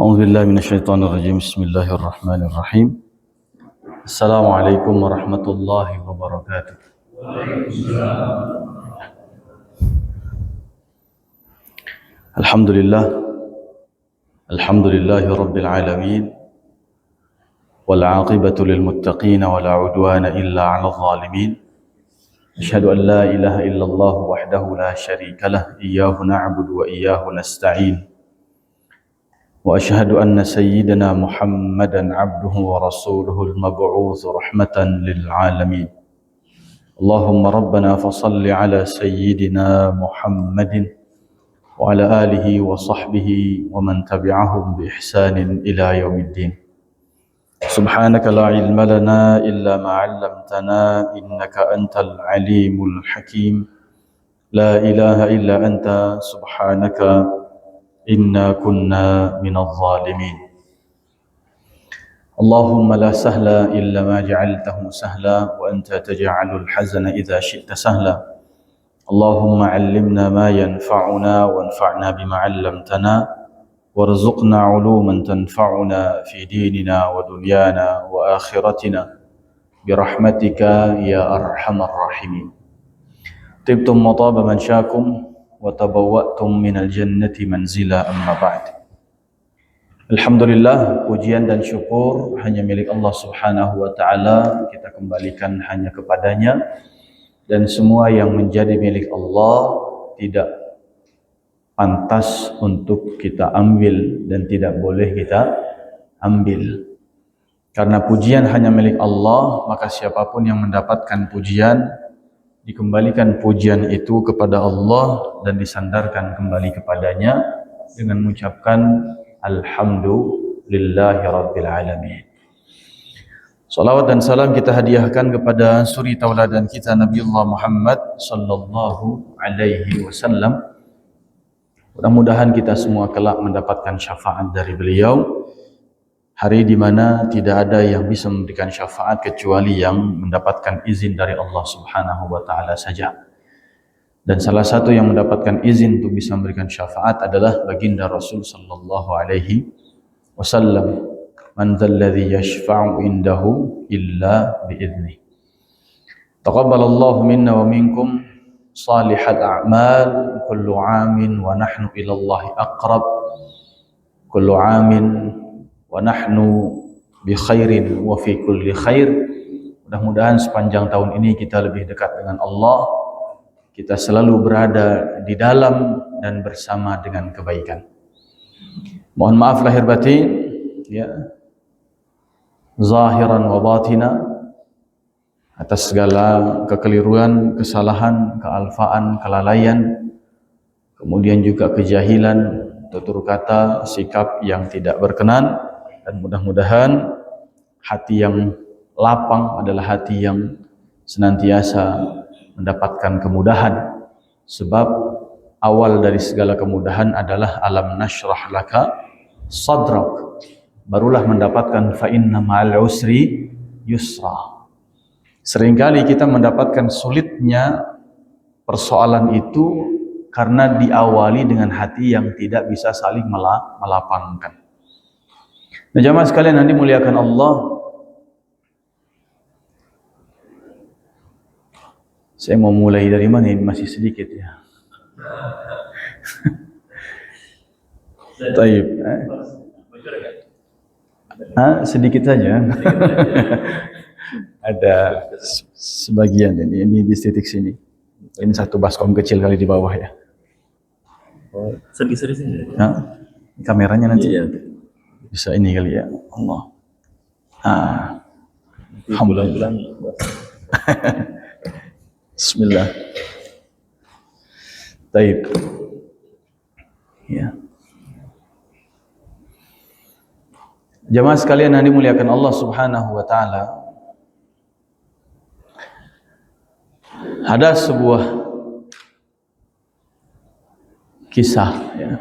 أعوذ بالله من الشيطان الرجيم بسم الله الرحمن الرحيم السلام عليكم ورحمة الله وبركاته الحمد لله رب العالمين والعاقبة للمتقين ولا عدوان إلا على الظالمين أشهد أن لا إله إلا الله وحده لا شريك له إياه نعبد وإياه نستعين وأشهد أن سيدنا محمدا عبده ورسوله المبعوث رحمة للعالمين اللهم ربنا فصل على سيدنا محمد وعلى آله وصحبه ومن تبعهم بإحسان إلى يوم الدين سبحانك لا علم لنا إلا ما علمتنا إنك أنت العليم الحكيم لا إله إلا أنت سبحانك إنا كنا من الظالمين اللهم لا سهل إلا ما جعلته سهلا وأنت تجعل الحزن إذا شئت سهلا اللهم علمنا ما ينفعنا وانفعنا بما علمتنا وارزقنا علوما تنفعنا في ديننا ودنيانا وآخرتنا برحمتك يا أرحم الراحمين طبتم وطاب منشاكم وتبوأتم من الجنة منزلا أما بعد. Alhamdulillah, pujian dan syukur hanya milik Allah Subhanahu wa taala, kita kembalikan hanya kepadanya, dan semua yang menjadi milik Allah tidak pantas untuk kita ambil dan tidak boleh kita ambil. Karena pujian hanya milik Allah, maka siapapun yang mendapatkan pujian, dikembalikan pujian itu kepada Allah dan disandarkan kembali kepadanya dengan mengucapkan Alhamdulillahi Rabbil Alamin. Salawat dan salam kita hadiahkan kepada suri tauladan kita Nabiullah Muhammad sallallahu alaihi wasallam. Mudah-mudahan kita semua kelak mendapatkan syafaat dari beliau, hari di mana tidak ada yang bisa memberikan syafaat kecuali yang mendapatkan izin dari Allah Subhanahu wa taala saja. Dan salah satu yang mendapatkan izin untuk bisa memberikan syafaat adalah baginda Rasul sallallahu alaihi wasallam. Man dzalladzi yashfa'u indahu illa bi'idznih. Taqabbalallahu minna wa minkum salihal a'mal kullu 'amin wa nahnu ila Allahi aqrab. Kullu 'amin wa nahnu bi khairin wa fi kulli khair. Mudah-mudahan sepanjang tahun ini kita lebih dekat dengan Allah. Kita selalu berada di dalam dan bersama dengan kebaikan. Mohon maaf lahir batin, ya, zahiran wa batina, atas segala kekeliruan, kesalahan, kealfaan, kelalaian, kemudian juga kejahilan, tutur kata, sikap yang tidak berkenan, dan mudah-mudahan hati yang lapang adalah hati yang senantiasa mendapatkan kemudahan, sebab awal dari segala kemudahan adalah alam nashrah laka sadrak, barulah mendapatkan fa inna ma'al usri yusra. Seringkali kita mendapatkan sulitnya persoalan itu karena diawali dengan hati yang tidak bisa saling melapangkan. Nah, jamaah sekalian yang dimuliakan Allah, saya mau mulai dari mana ini, masih sedikit ya. Taib. Sedikit saja. Ada sebagian ini di titik sini. Ini satu baskom kecil kali di bawah ya. Seri-seri sini. Kameranya nanti iya. Bisa ini kali ya. Allah. Bulan-bulan. Bismillah. Taib. Ya. Jamaah sekalian yang dimuliakan Allah Subhanahu wa taala, ada sebuah kisah ya,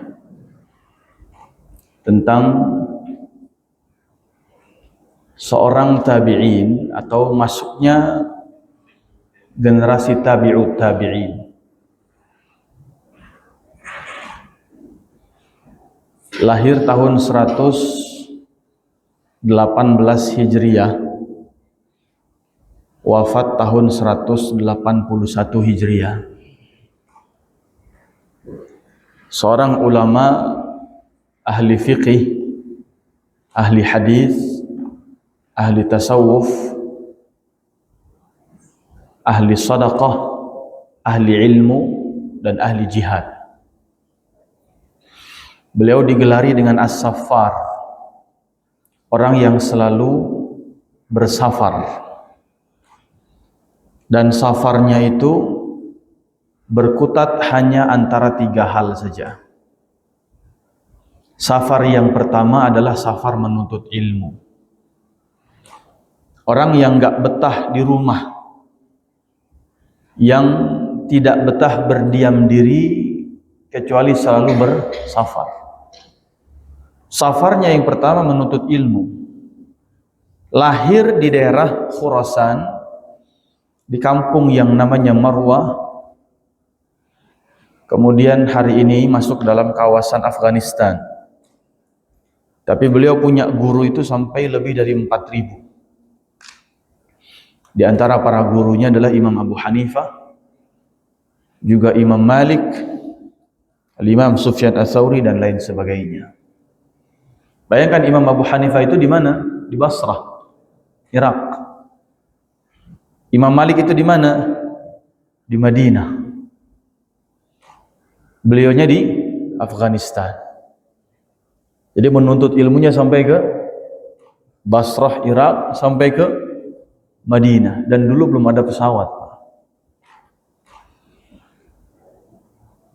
tentang seorang tabi'in atau masuknya generasi tabi'ut tabi'in. lahir tahun 118 Hijriah, wafat tahun 181 Hijriah. Seorang ulama, ahli fiqih, ahli hadis, ahli tasawuf, ahli sadaqah, ahli ilmu, dan ahli jihad. Beliau digelari dengan as-saffar, orang yang selalu bersafar. Dan safarnya itu berkutat hanya antara 3 hal saja. Safar yang pertama adalah safar menuntut ilmu. Orang yang gak betah di rumah, yang tidak betah berdiam diri kecuali selalu bersafar. Safarnya yang pertama menuntut ilmu. Lahir di daerah Khurasan, di kampung yang namanya Marwah. Kemudian hari ini masuk dalam kawasan Afghanistan. Tapi beliau punya guru itu sampai lebih dari 4.000. Di antara para gurunya adalah Imam Abu Hanifah, juga Imam Malik, Imam Sufyan Ats-Tsauri, dan lain sebagainya. Bayangkan Imam Abu Hanifah itu di mana? Di Basrah, Irak. Imam Malik itu di mana? Di Madinah. Beliaunya di Afghanistan. Jadi menuntut ilmunya sampai ke Basrah, Irak, sampai ke Madinah. Dan dulu belum ada pesawat.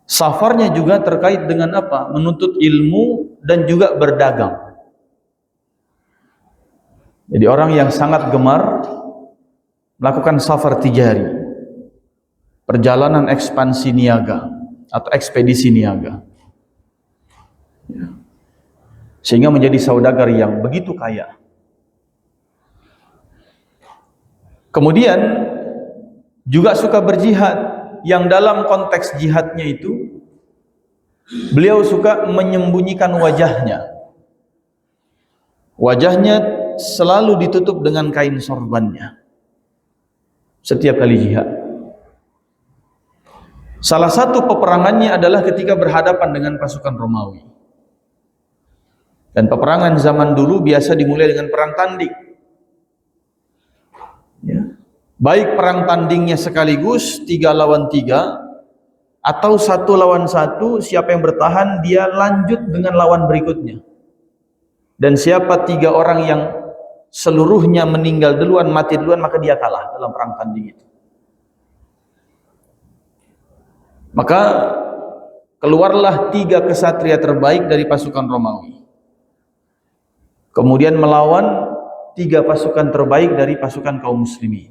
Safarnya juga terkait dengan apa? Menuntut ilmu dan juga berdagang. Jadi orang yang sangat gemar melakukan safar tijari, perjalanan ekspansi niaga atau ekspedisi niaga, sehingga menjadi saudagar yang begitu kaya. Kemudian juga suka berjihad, yang dalam konteks jihadnya itu beliau suka menyembunyikan wajahnya. Wajahnya selalu ditutup dengan kain sorbannya setiap kali jihad. Salah satu peperangannya adalah ketika berhadapan dengan pasukan Romawi. Dan peperangan zaman dulu biasa dimulai dengan perang tanding. Ya. Baik perang tandingnya sekaligus 3 lawan 3 atau 1 lawan 1, siapa yang bertahan dia lanjut dengan lawan berikutnya. Dan siapa 3 orang yang seluruhnya meninggal duluan, mati duluan, maka dia kalah dalam perang tanding itu. Maka keluarlah 3 kesatria terbaik dari pasukan Romawi. Kemudian melawan 3 pasukan terbaik dari pasukan kaum muslimin.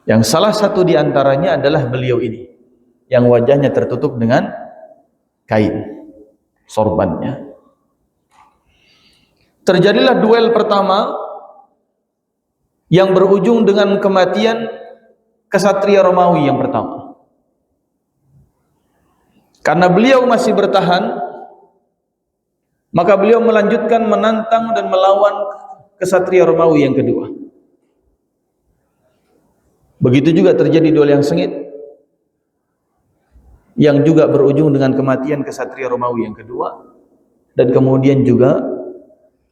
Yang salah satu di antaranya adalah beliau ini, yang wajahnya tertutup dengan kain sorbannya. Terjadilah duel pertama yang berujung dengan kematian kesatria Romawi yang pertama. Karena beliau masih bertahan, maka beliau melanjutkan menantang dan melawan kesatria Romawi yang kedua. Begitu juga terjadi duel yang sengit, yang juga berujung dengan kematian kesatria Romawi yang kedua, dan kemudian juga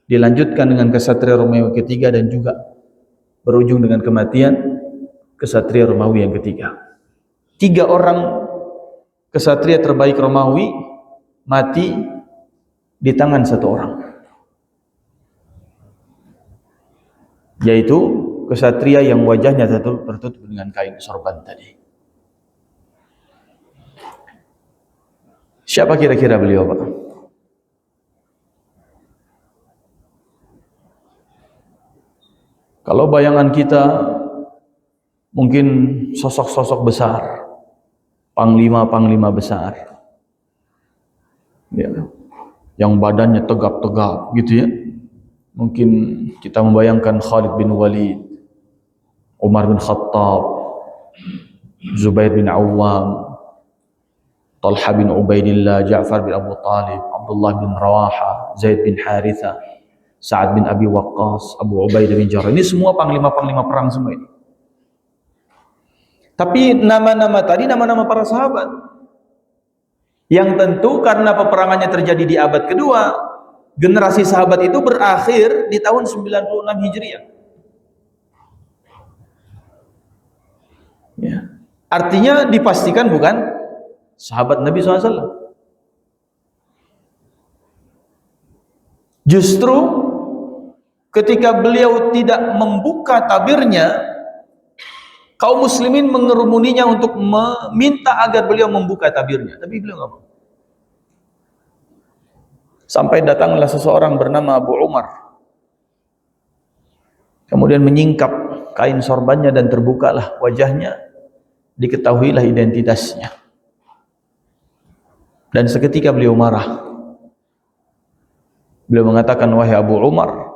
dilanjutkan dengan kesatria Romawi ketiga, dan juga berujung dengan kematian kesatria Romawi yang ketiga. 3 orang kesatria terbaik Romawi mati di tangan 1 orang, yaitu kesatria yang wajahnya tertutup dengan kain sorban tadi. Siapa kira-kira beliau, Pak? Kalau bayangan kita mungkin sosok-sosok besar, panglima-panglima besar, ya, yang badannya tegap-tegap gitu ya. Mungkin kita membayangkan Khalid bin Walid, Umar bin Khattab, Zubair bin Awam, Talha bin Ubaidillah, Ja'far bin Abu Talib, Abdullah bin Rawaha, Zaid bin Haritha, Sa'ad bin Abi Waqqas, Abu Ubaidah bin Jarrah. Ini semua panglima-panglima perang semua ini. Tapi nama-nama tadi nama-nama para sahabat. Yang tentu karena peperangannya terjadi di abad kedua, generasi sahabat itu berakhir di tahun 96 Hijriah. Ya. Artinya dipastikan bukan sahabat Nabi SAW. Justru ketika beliau tidak membuka tabirnya, kaum muslimin mengerumuninya untuk meminta agar beliau membuka tabirnya, tapi beliau nggak mau. Sampai datanglah seseorang bernama Abu Umar, kemudian menyingkap kain sorbannya dan terbukalah wajahnya, diketahuilah identitasnya. Dan seketika beliau marah. Beliau mengatakan, wahai Abu Umar,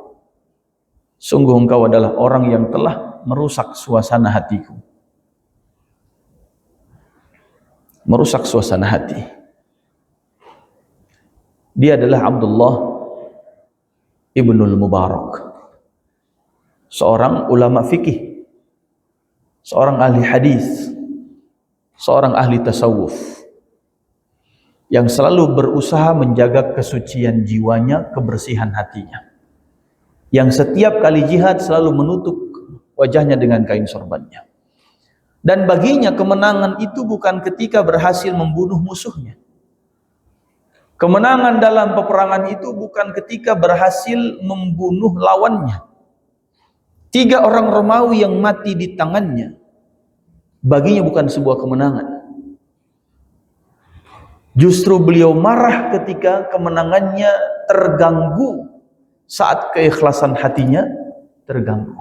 sungguh engkau adalah orang yang telah merusak suasana hatiku. Merusak suasana hati. Dia adalah Abdullah ibnul Mubarak, seorang ulama fikih, seorang ahli hadis, seorang ahli tasawuf, yang selalu berusaha menjaga kesucian jiwanya, kebersihan hatinya, yang setiap kali jihad selalu menutup wajahnya dengan kain sorbannya. Dan baginya kemenangan itu bukan ketika berhasil membunuh musuhnya. Kemenangan dalam peperangan itu bukan ketika berhasil membunuh lawannya. 3 orang Romawi yang mati di tangannya, baginya bukan sebuah kemenangan. Justru beliau marah ketika kemenangannya terganggu, saat keikhlasan hatinya terganggu.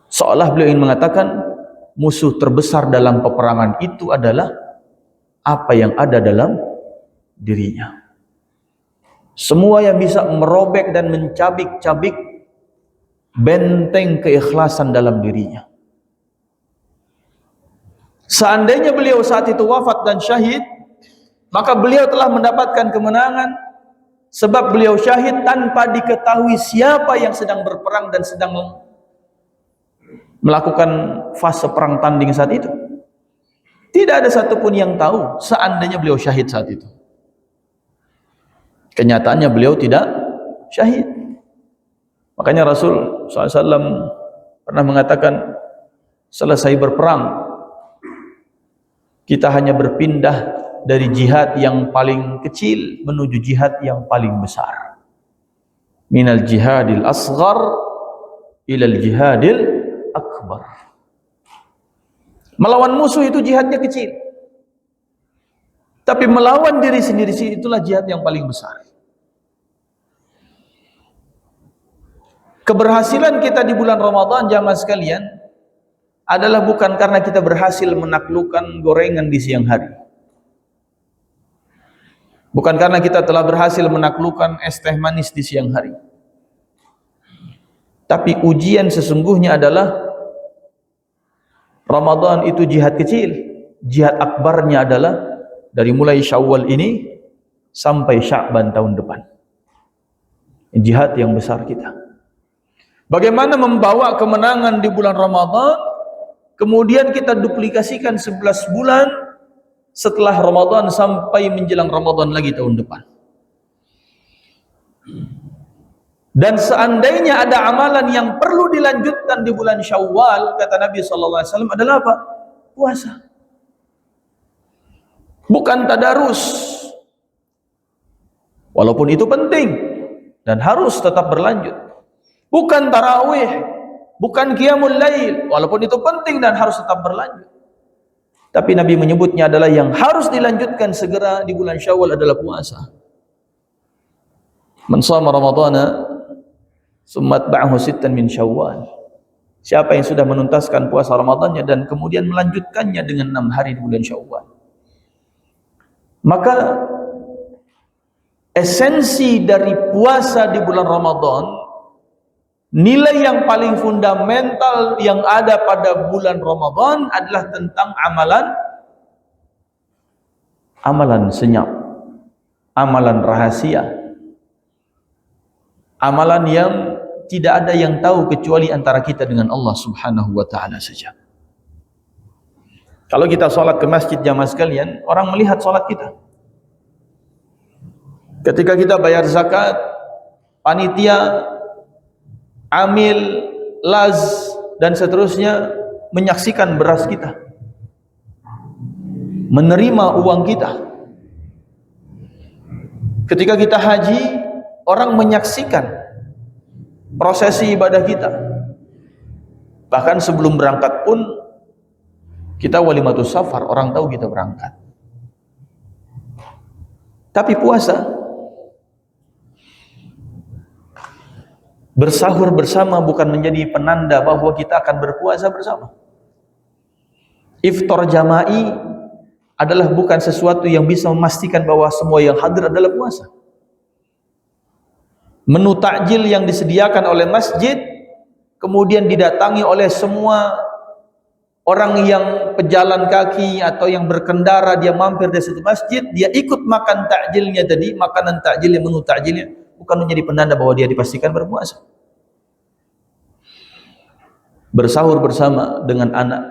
Seolah beliau ingin mengatakan, musuh terbesar dalam peperangan itu adalah apa yang ada dalam dirinya. Semua yang bisa merobek dan mencabik-cabik benteng keikhlasan dalam dirinya. Seandainya beliau saat itu wafat dan syahid, maka beliau telah mendapatkan kemenangan, sebab beliau syahid tanpa diketahui siapa yang sedang berperang dan sedang melakukan fase perang tanding saat itu. Tidak ada satupun yang tahu seandainya beliau syahid saat itu. Kenyataannya beliau tidak syahid. Makanya Rasul SAW pernah mengatakan, selesai berperang, kita hanya berpindah dari jihad yang paling kecil menuju jihad yang paling besar. Minal jihadil asghar ilal jihadil akbar. Melawan musuh itu jihadnya kecil, tapi melawan diri sendiri itulah jihad yang paling besar. Keberhasilan kita di bulan Ramadan, jamaah sekalian, adalah bukan karena kita berhasil menaklukkan gorengan di siang hari, bukan karena kita telah berhasil menaklukkan es teh manis di siang hari, tapi ujian sesungguhnya adalah Ramadan itu jihad kecil. Jihad akbarnya adalah dari mulai Syawal ini sampai Sya'ban tahun depan. Jihad yang besar kita. Bagaimana membawa kemenangan di bulan Ramadan, kemudian kita duplikasikan 11 bulan setelah Ramadan sampai menjelang Ramadan lagi tahun depan. Dan seandainya ada amalan yang perlu dilanjutkan di bulan Syawal, kata Nabi SAW, adalah apa? Puasa. Bukan tadarus. Walaupun itu penting dan harus tetap berlanjut. Bukan tarawih, bukan qiyamul lail, walaupun itu penting dan harus tetap berlanjut. Tapi Nabi menyebutnya adalah yang harus dilanjutkan segera di bulan Syawal adalah puasa. Man shama Ramadhana summa atba'ahu sittan min Syawal. Siapa yang sudah menuntaskan puasa Ramadannya dan kemudian melanjutkannya dengan 6 hari di bulan Syawal, maka esensi dari puasa di bulan Ramadan, nilai yang paling fundamental yang ada pada bulan Ramadan adalah tentang amalan amalan senyap, amalan rahasia, amalan yang tidak ada yang tahu kecuali antara kita dengan Allah Subhanahu wa taala saja. Kalau kita sholat ke masjid jamaah sekalian, orang melihat sholat kita. Ketika kita bayar zakat, panitia, amil, laz, dan seterusnya menyaksikan beras kita, menerima uang kita. Ketika kita haji, orang menyaksikan prosesi ibadah kita. Bahkan sebelum berangkat pun kita walimatus safar, orang tahu kita berangkat. Tapi puasa, bersahur bersama bukan menjadi penanda bahwa kita akan berpuasa bersama. Iftar jama'i adalah bukan sesuatu yang bisa memastikan bahwa semua yang hadir adalah puasa. Menu takjil yang disediakan oleh masjid kemudian didatangi oleh semua orang yang pejalan kaki atau yang berkendara, dia mampir di situ masjid, dia ikut makan takjilnya tadi, makanan takjilnya, menu takjilnya, bukan menjadi penanda bahwa dia dipastikan berpuasa. Bersahur bersama dengan anak,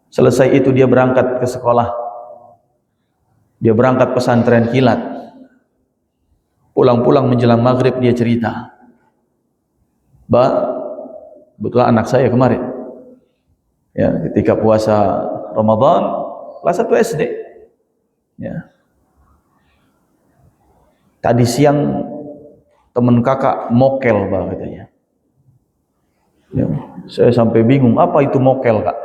selesai itu dia berangkat ke sekolah, dia berangkat pesantren kilat, pulang-pulang menjelang maghrib dia cerita, "Mbak, betul anak saya kemarin, ya, ketika puasa Ramadan kelas 1 SD, ya, tadi siang teman kakak mokel, Mbak," katanya. Ya, saya sampai bingung, apa itu mokel, Kak?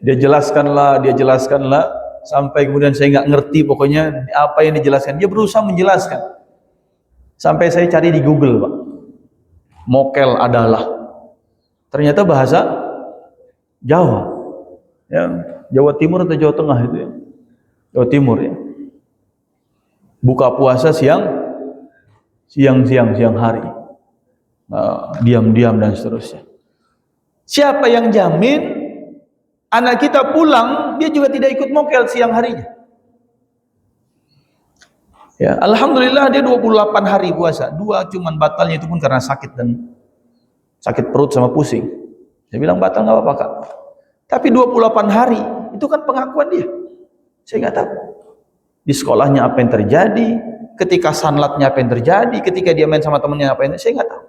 dia jelaskanlah sampai kemudian saya nggak ngerti pokoknya apa yang dijelaskan. Dia berusaha menjelaskan sampai saya cari di Google, Pak. Mokel adalah ternyata bahasa Jawa, ya, Jawa Timur atau Jawa Tengah itu, ya, Jawa Timur, ya. Buka puasa siang hari, diam-diam dan seterusnya. Siapa yang jamin anak kita pulang dia juga tidak ikut mokel siang harinya? Ya, alhamdulillah dia 28 hari puasa. 2 cuman batalnya itu pun karena sakit dan sakit perut sama pusing. Saya bilang batal nggak apa-apa, Kak. Tapi 28 hari itu kan pengakuan dia. Saya nggak tahu di sekolahnya apa yang terjadi, ketika sanlatnya apa yang terjadi, ketika dia main sama temannya apa yang terjadi, saya nggak tahu.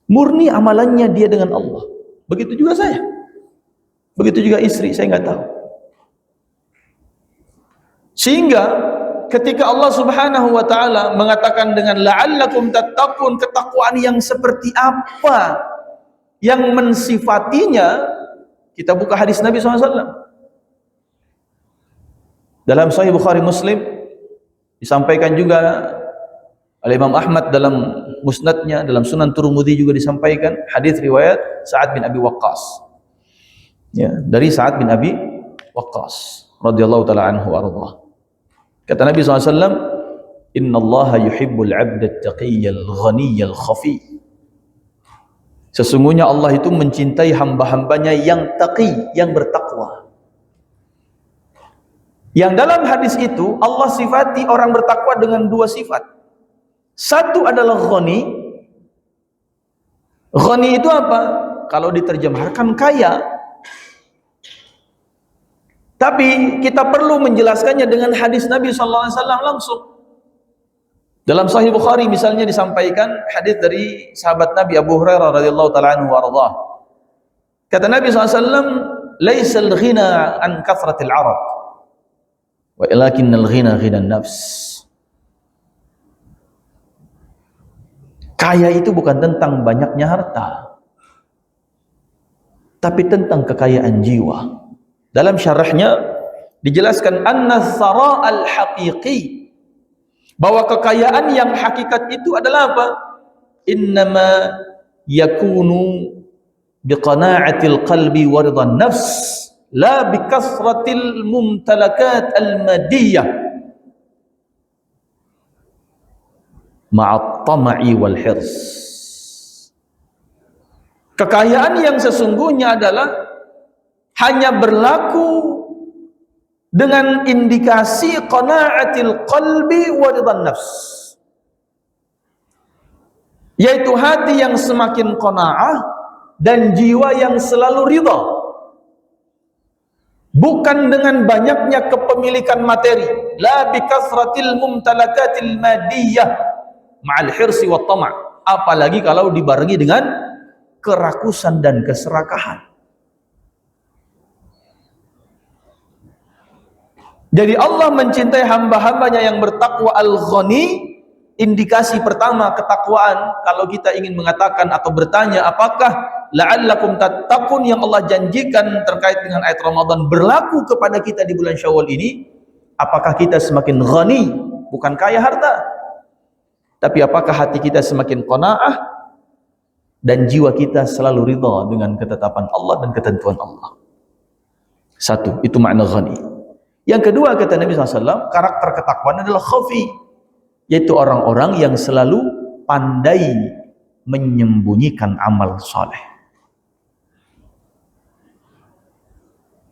Murni amalannya dia dengan Allah. Begitu juga saya. Begitu juga istri, saya nggak tahu. Sehingga ketika Allah Subhanahu wa taala mengatakan dengan la'allakum tattaqun, ketakwaan yang seperti apa yang mensifatinya, kita buka hadis Nabi SAW. Dalam Sahih Bukhari Muslim disampaikan juga oleh Imam Ahmad dalam musnadnya, dalam Sunan Tirmidzi juga disampaikan hadis riwayat Sa'ad bin Abi Waqqas. Ya, dari Sa'ad bin Abi Waqqas radhiyallahu taala anhu warḍah. Kata Nabi SAW, "Inna Allah yuhibbul 'abda at-taqiyyal ghaniyyal khafi." Sesungguhnya Allah itu mencintai hamba-hambanya yang taqi, yang bertakwa. Yang dalam hadis itu Allah sifati orang bertakwa dengan 2 sifat. Satu adalah ghani. Ghani itu apa? Kalau diterjemahkan kaya. Tapi kita perlu menjelaskannya dengan hadis Nabi SAW langsung. Dalam Sahih Bukhari misalnya disampaikan hadis dari sahabat Nabi Abu Hurairah radhiyallahu taala anhu warḍah. Kata Nabi SAW, "Laisal ghina an kathratil 'arab, walakinnal ghina ghinan nafs." Kaya itu bukan tentang banyaknya harta, tapi tentang kekayaan jiwa. Dalam syarahnya dijelaskan an-nasara al-haqiqi, bahwa kekayaan yang hakikat itu adalah apa? Innama yakunu biqana'atil qalbi wa ridhan nafs, la bikasratil mumtalakat al-madiyah ma'at tama'i wal hirs. Kekayaan yang sesungguhnya adalah hanya berlaku dengan indikasi qana'atil qalbi wa ridhan nafs, yaitu hati yang semakin qana'ah dan jiwa yang selalu ridha, bukan dengan banyaknya kepemilikan materi, la bi kasratil mumtalakatil madiyah ma'al hirsi wat tama', apalagi kalau dibarengi dengan kerakusan dan keserakahan. Jadi Allah mencintai hamba-hambanya yang bertakwa. Al-Ghani, indikasi pertama ketakwaan, kalau kita ingin mengatakan atau bertanya apakah la'allakum tattaqun yang Allah janjikan terkait dengan ayat Ramadan berlaku kepada kita di bulan Syawal ini, apakah kita semakin ghani, bukan kaya harta, tapi apakah hati kita semakin qanaah dan jiwa kita selalu ridha dengan ketetapan Allah dan ketentuan Allah. Satu, itu makna ghani. Yang kedua, kata Nabi SAW, karakter ketakwaan adalah khafi, yaitu orang-orang yang selalu pandai menyembunyikan amal soleh.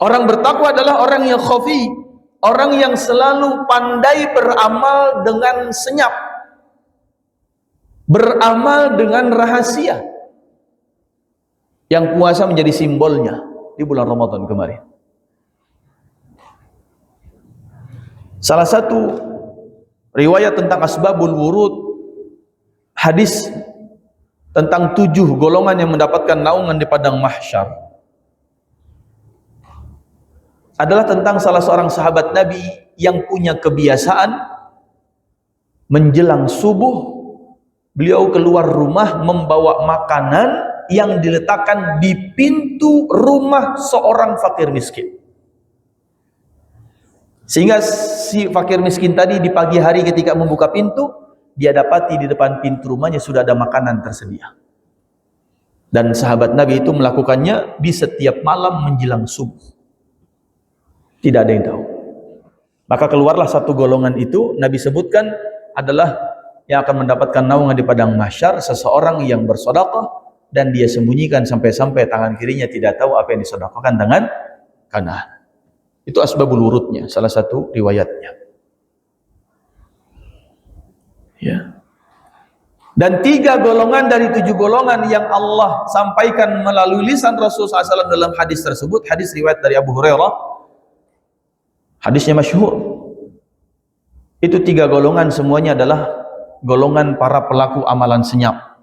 Orang bertakwa adalah orang yang khafi, orang yang selalu pandai beramal dengan senyap, beramal dengan rahasia, yang puasa menjadi simbolnya di bulan Ramadan kemarin. Salah satu riwayat tentang asbabul wurud, hadis tentang 7 golongan yang mendapatkan naungan di padang mahsyar, adalah tentang salah seorang sahabat Nabi yang punya kebiasaan menjelang subuh beliau keluar rumah membawa makanan yang diletakkan di pintu rumah seorang fakir miskin, sehingga si fakir miskin tadi di pagi hari ketika membuka pintu, dia dapati di depan pintu rumahnya sudah ada makanan tersedia. Dan sahabat Nabi itu melakukannya di setiap malam menjelang subuh. Tidak ada yang tahu. Maka keluarlah satu golongan itu, Nabi sebutkan adalah yang akan mendapatkan naungan di padang mahsyar, seseorang yang bersedekah dan dia sembunyikan sampai-sampai tangan kirinya tidak tahu apa yang disedekahkan tangan kanan. Itu asbabul wurudnya, salah satu riwayatnya. Ya. Dan 3 golongan dari 7 golongan yang Allah sampaikan melalui lisan Rasulullah SAW dalam hadis tersebut, hadis riwayat dari Abu Hurairah, hadisnya masyhur. Itu 3 golongan semuanya adalah golongan para pelaku amalan senyap.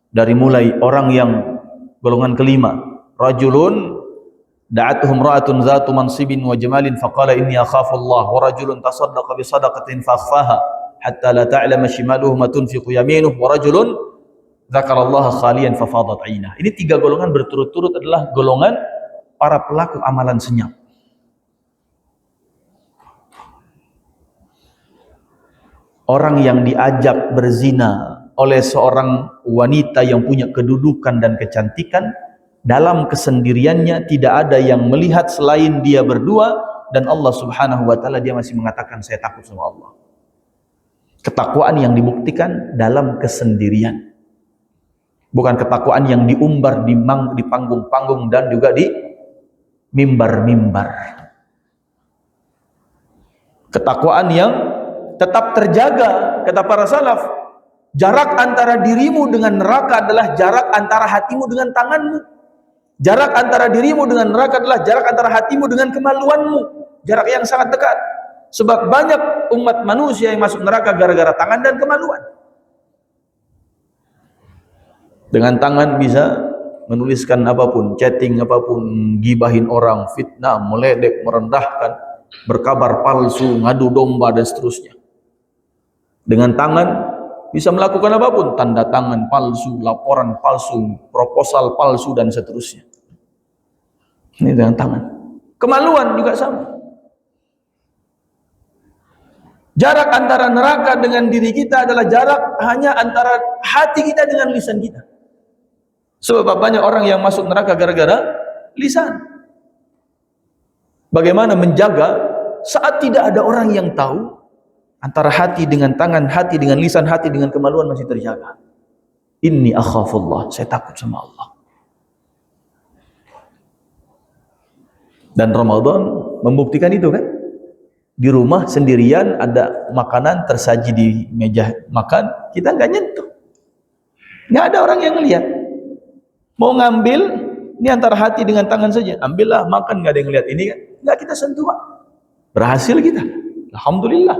Dari mulai orang yang golongan kelima, rajulun da'atuhum ra'atun zatu mansibin wa jamalin faqala inni akhafu Allah, wa rajulun tasaddaqa bi sadaqatin fakhfaha hatta la ta'lama shimaluhu ma tunfiqu yaminuhu, wa rajulun dzakarallaha khaliyan fafadat 'ainah. Ini 3 golongan berturut-turut adalah golongan para pelaku amalan senyap. Orang yang diajak berzina oleh seorang wanita yang punya kedudukan dan kecantikan, dalam kesendiriannya tidak ada yang melihat selain dia berdua, dan Allah Subhanahu wa taala, dia masih mengatakan saya takut sama Allah. Ketakwaan yang dibuktikan dalam kesendirian, bukan ketakwaan yang diumbar di panggung-panggung dan juga di mimbar-mimbar. Ketakwaan yang tetap terjaga, kata para salaf. Jarak antara dirimu dengan neraka adalah jarak antara hatimu dengan tanganmu. Jarak antara dirimu dengan neraka adalah jarak antara hatimu dengan kemaluanmu. Jarak yang sangat dekat. Sebab banyak umat manusia yang masuk neraka gara-gara tangan dan kemaluan. Dengan tangan bisa menuliskan apapun, chatting apapun, gibahin orang, fitnah, meledek, merendahkan, berkabar palsu, ngadu domba dan seterusnya. Dengan tangan bisa melakukan apapun, tanda tangan palsu, laporan palsu, proposal palsu dan seterusnya. Ini dengan tangan. Kemaluan juga sama. Jarak antara neraka dengan diri kita adalah jarak hanya antara hati kita dengan lisan kita. Sebab banyak orang yang masuk neraka gara-gara lisan. Bagaimana menjaga saat tidak ada orang yang tahu, antara hati dengan tangan, hati dengan lisan, hati dengan kemaluan masih terjaga. Inni akhafullah, saya takut sama Allah. Dan Ramadan membuktikan itu kan. Di rumah sendirian ada makanan tersaji di meja makan, kita nggak nyentuh, nggak ada orang yang ngelihat. Mau ngambil, ini antara hati dengan tangan saja, ambillah makan, nggak ada yang ngelihat. Ini kan nggak kita sentuh, Pak. Berhasil kita, alhamdulillah.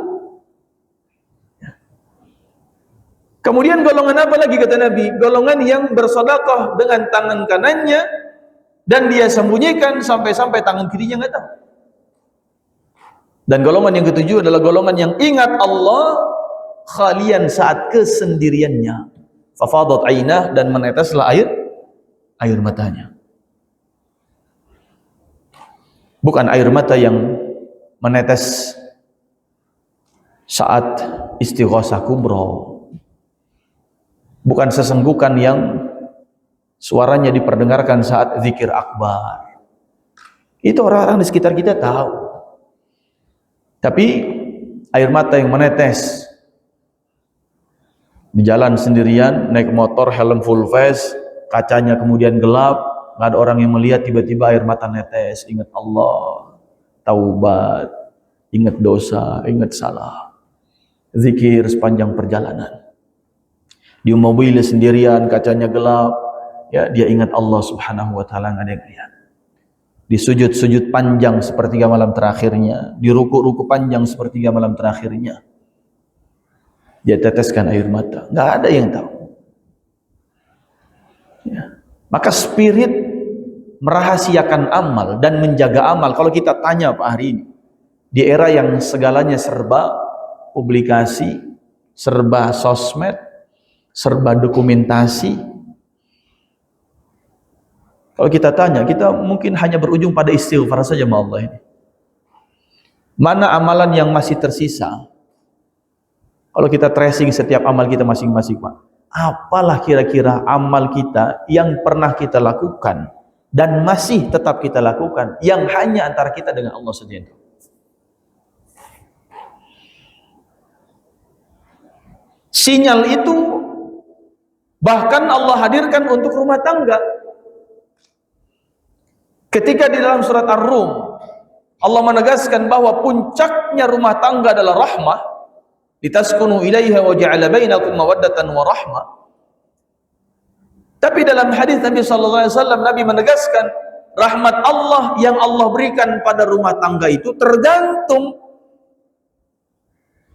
Kemudian golongan apa lagi kata Nabi? Golongan yang bersedekah dengan tangan kanannya dan dia sembunyikan sampai-sampai tangan kirinya nggak tahu. Dan golongan yang ketujuh adalah golongan yang ingat Allah khalian saat kesendiriannya. Fafadat ainah, dan meneteslah air matanya. Bukan air mata yang menetes saat istighosah kubra. Bukan sesenggukan yang suaranya diperdengarkan saat zikir akbar. Itu orang-orang di sekitar kita tahu. Tapi air mata yang menetes di jalan sendirian, naik motor, helm full face, kacanya kemudian gelap, nggak ada orang yang melihat, tiba-tiba air mata netes, ingat Allah, taubat, ingat dosa, ingat salah, zikir sepanjang perjalanan. Di mobil sendirian, kacanya gelap, ya dia ingat Allah Subhanahu wa taala, nggak ada yang lihat. Di sujud-sujud panjang sepertiga malam terakhirnya, di ruku-ruku panjang sepertiga malam terakhirnya, dia teteskan air mata, nggak ada yang tahu. Ya. Maka spirit merahasiakan amal dan menjaga amal. Kalau kita tanya Pak hari ini, di era yang segalanya serba publikasi, serba sosmed, serba dokumentasi, kalau kita tanya, kita mungkin hanya berujung pada istighfar saja sama Allah ini. Mana amalan yang masih tersisa? Kalau kita tracing setiap amal kita masing-masing, Pak, apalah kira-kira amal kita yang pernah kita lakukan dan masih tetap kita lakukan, yang hanya antara kita dengan Allah saja. Sinyal itu bahkan Allah hadirkan untuk rumah tangga. Ketika di dalam surat Ar-Rum Allah menegaskan bahwa puncaknya rumah tangga adalah rahmah, litaskunu ilaiha wa ja'ala bainakum mawaddatan wa rahmah. Tapi dalam hadis Nabi sallallahu alaihi wasallam, Nabi menegaskan rahmat Allah yang Allah berikan pada rumah tangga itu tergantung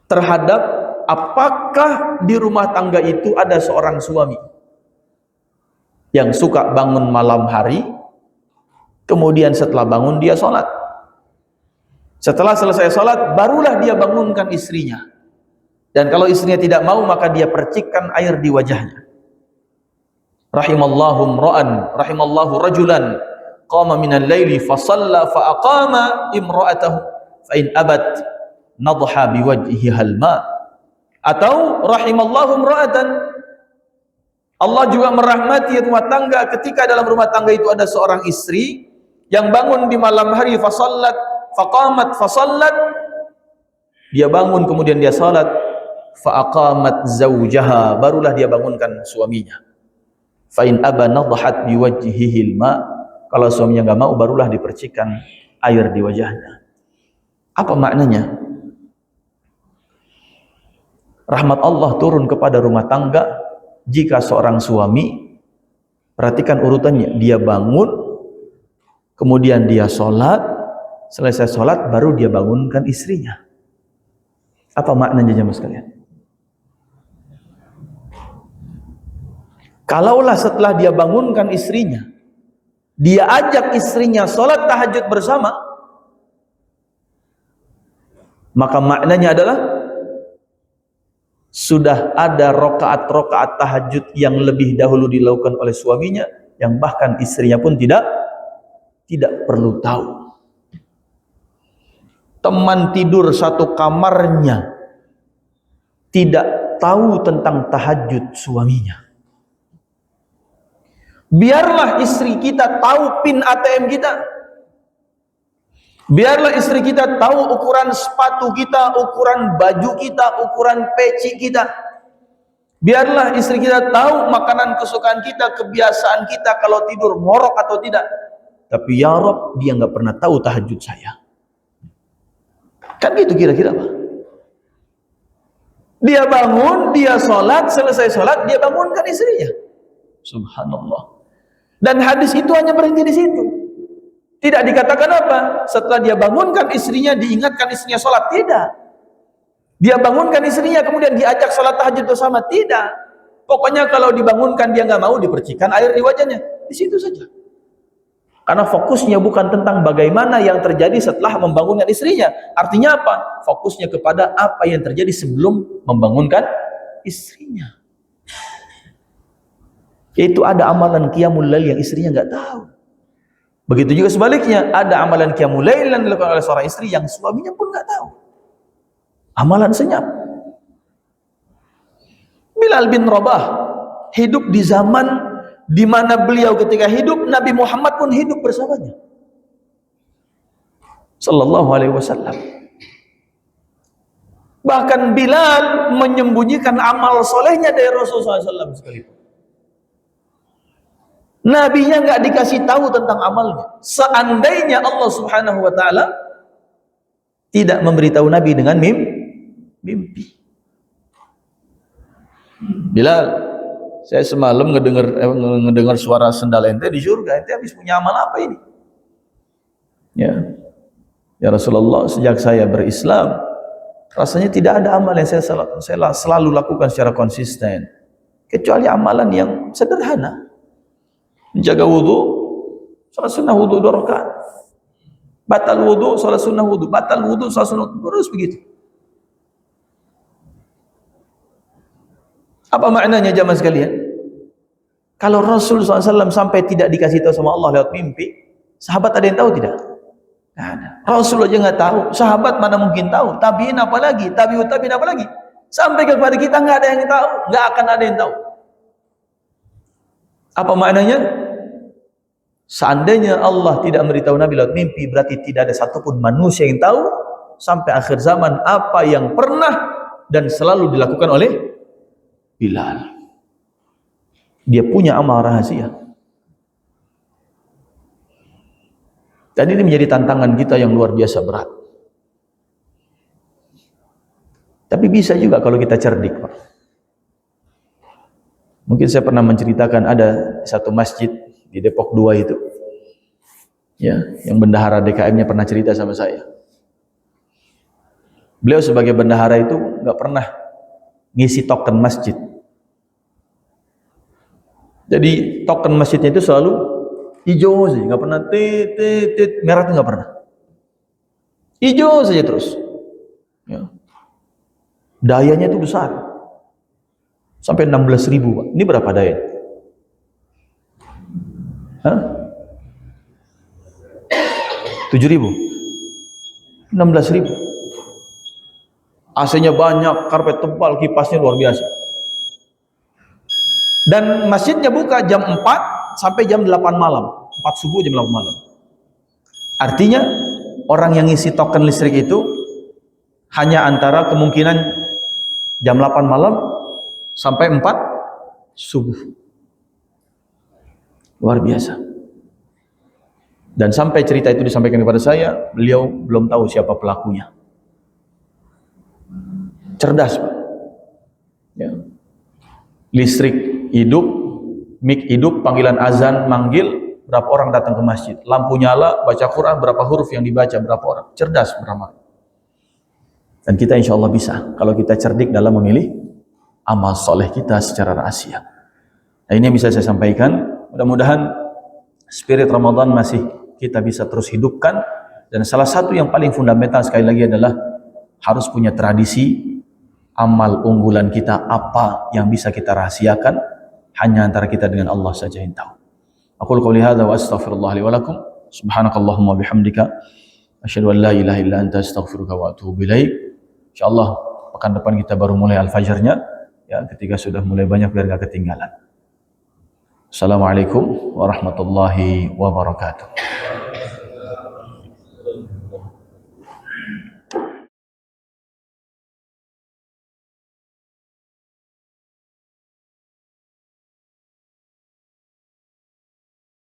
terhadap apakah di rumah tangga itu ada seorang suami yang suka bangun malam hari, kemudian setelah bangun dia sholat. Setelah selesai sholat, barulah dia bangunkan istrinya. Dan kalau istrinya tidak mau, maka dia percikkan air di wajahnya. Rahimallahu imra'an, rahimallahu rajulan, qama minal laili fasalla fa'aqama imra'atahu, fa'in abat nadha biwajhihi halma. Atau rahimallahu imra'atan, Allah juga merahmati rumah tangga ketika dalam rumah tangga itu ada seorang istri yang bangun di malam hari, fasallat faqamat fasallat, dia bangun kemudian dia salat, faqamat zaujaha, barulah dia bangunkan suaminya. Fa in aba nadhat biwajhihi alma, kalau suaminya enggak mau, barulah dipercikan air di wajahnya. Apa maknanya? Rahmat Allah turun kepada rumah tangga jika seorang suami, perhatikan urutannya, dia bangun, kemudian dia sholat, selesai sholat baru dia bangunkan istrinya. Apa maknanya jemaah sekalian? Kalaulah setelah dia bangunkan istrinya, dia ajak istrinya sholat tahajud bersama, maka maknanya adalah sudah ada rokaat-rokaat tahajud yang lebih dahulu dilakukan oleh suaminya, yang bahkan istrinya pun tidak perlu tahu. Teman tidur satu kamarnya tidak tahu tentang tahajud suaminya. Biarlah istri kita tahu PIN ATM kita. Biarlah istri kita tahu ukuran sepatu kita, ukuran baju kita, ukuran peci kita. Biarlah istri kita tahu makanan kesukaan kita, kebiasaan kita kalau tidur ngorok atau tidak. tapi ya Rabb, dia nggak pernah tahu tahajud saya. Kan gitu kira-kira Pak. Dia bangun, dia sholat, selesai sholat, dia bangunkan istrinya. Subhanallah. Dan hadis itu hanya berhenti di situ. Tidak dikatakan apa? Setelah dia bangunkan istrinya, diingatkan istrinya sholat. Tidak. Dia bangunkan istrinya, kemudian diajak sholat tahajud bersama. Tidak. Pokoknya kalau dibangunkan dia nggak mau, dipercikan air di wajahnya. Di situ saja. Karena fokusnya bukan tentang bagaimana yang terjadi setelah membangunkan istrinya. Artinya apa? Fokusnya kepada apa yang terjadi sebelum membangunkan istrinya. Yaitu ada amalan qiyamul lail yang istrinya nggak tahu. Begitu juga sebaliknya, ada amalan qiyamul lail yang dilakukan oleh seorang istri yang suaminya pun nggak tahu. Amalan senyap. Bilal bin Rabah hidup di zaman di mana beliau ketika hidup, Nabi Muhammad pun hidup bersamanya. Sallallahu alaihi wasallam. Bahkan Bilal menyembunyikan amal solehnya dari Rasulullah SAW sekalipun. Nabinya nggak dikasih tahu tentang amalnya. Seandainya Allah Subhanahu wa taala tidak memberitahu Nabi dengan mimpi. Bilal, saya semalam ngedengar suara sendal ente di surga. Ente habis punya amal apa ini? Ya Rasulullah, sejak saya berislam, rasanya tidak ada amal yang saya selalu lakukan secara konsisten, kecuali amalan yang sederhana. Menjaga wudu, salat sunnah wudu 2 rakaat. Batal wudu, salat sunnah wudu. Batal wudu, salat sunnah wudu. Terus begitu. Apa maknanya jamaah sekalian? Kalau Rasul SAW sampai tidak dikasih tahu sama Allah lewat mimpi, sahabat ada yang tahu tidak? Tidak ada. Rasul aja nggak tahu, sahabat mana mungkin tahu? Tabiin apalagi, tabiut tabiin apalagi? Sampai kepada kita nggak ada yang tahu, nggak akan ada yang tahu. Apa maknanya? Seandainya Allah tidak memberitahu Nabi lewat mimpi, berarti tidak ada satupun manusia yang tahu sampai akhir zaman apa yang pernah dan selalu dilakukan oleh Bilal. Dia punya amal rahasia. Dan ini menjadi tantangan kita yang luar biasa berat. Tapi bisa juga kalau kita cerdik, Pak. Mungkin saya pernah menceritakan ada satu masjid di Depok 2 itu. Ya, yang bendahara DKM-nya pernah cerita sama saya. Beliau sebagai bendahara itu nggak pernah ngisi token masjid. Jadi token masjidnya itu selalu hijau saja, nggak pernah merah itu nggak pernah. Hijau saja terus. Ya. Dayanya itu besar, sampai 16.000 Pak. Ini berapa daya? Hah? 7.000? 16.000. AC-nya banyak, karpet tebal, kipasnya luar biasa. Dan masjidnya buka jam 4 sampai jam 8 malam. 4 subuh jam 8 malam. Artinya orang yang ngisi token listrik itu hanya antara kemungkinan jam 8 malam sampai 4 subuh. Luar biasa. Dan sampai cerita itu disampaikan kepada saya, beliau belum tahu siapa pelakunya. Cerdas, Pak. Ya. Listrik hidup, mic hidup, panggilan azan manggil, berapa orang datang ke masjid, lampu nyala, baca Quran, berapa huruf yang dibaca, berapa orang. Cerdas beramal. Dan kita insya Allah bisa kalau kita cerdik dalam memilih amal soleh kita secara rahasia. Nah, ini yang bisa saya sampaikan. Mudah-mudahan spirit Ramadan masih kita bisa terus hidupkan. Dan salah satu yang paling fundamental sekali lagi adalah harus punya tradisi amal unggulan kita, apa yang bisa kita rahasiakan hanya antara kita dengan Allah saja yang tahu. Aku qouli hadza wa astaghfirullah li wa lakum. Subhanakallahumma bihamdika asyhadu an la ilaha illa anta astaghfiruka wa atubu ilaik. Insyaallah pekan depan kita baru mulai al-fajrnya, ya, ketika sudah mulai banyak biar enggak ketinggalan. Assalamualaikum warahmatullahi wabarakatuh.